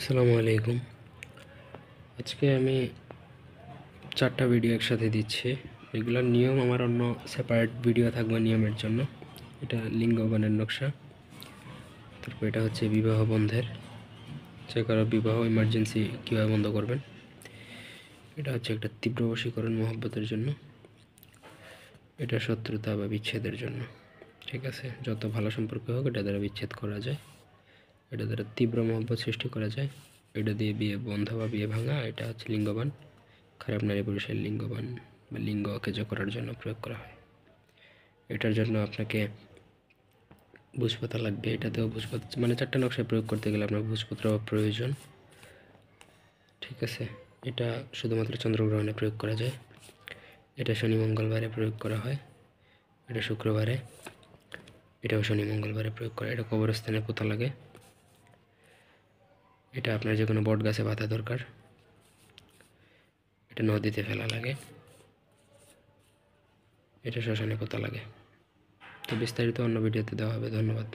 আসসালামু আলাইকুম। আজকে আমি 4টা ভিডিও একসাথে দিচ্ছি। এগুলোর নিয়ম আমার অন্য সেপারেট ভিডিও থাকবে নিয়মের জন্য। এটা লিঙ্গবানের নকশা, তারপর এটা হচ্ছে বিবাহ বন্ধের, যে কারো বিবাহ ইমার্জেন্সি কীভাবে বন্ধ করবেন। এটা হচ্ছে একটা তীব্র বশীকরণ মহব্বতের জন্য, এটা শত্রুতা বা বিচ্ছেদের জন্য। ঠিক আছে, যত ভালো সম্পর্ক হোক এটা দ্বারা বিচ্ছেদ করা যায়, এটা দ্বারা তীব্র মহব্বত সৃষ্টি করা যায়। এটা দিয়ে বিয়ে বন্ধ বা বিয়ে ভাঙা, এটা হচ্ছে লিঙ্গবান, খারাপ নারী পুরুষের লিঙ্গবান বা লিঙ্গ অকেজো করার জন্য প্রয়োগ করা হয়। এটার জন্য আপনাকে ভূজপাতা লাগবে, এটাতেও ভূজপাতা মানে 4টা নকশায় প্রয়োগ করতে গেলে আপনার ভূজপত্র প্রয়োজন। ঠিক আছে, এটা শুধুমাত্র চন্দ্রগ্রহণে প্রয়োগ করা যায়, এটা শনি মঙ্গলবারে প্রয়োগ করা হয়, এটা শুক্রবারে, এটাও শনি মঙ্গলবারে প্রয়োগ করা। এটা কবরস্থানে পোতা লাগে, এটা আপনার যে কোনো বট গাছে বাঁধা দরকার, এটা নদীতে ফেলা লাগে, এটা শ্মশানে পোতা লাগে। তো বিস্তারিত অন্য ভিডিওতে দেওয়া হবে। ধন্যবাদ।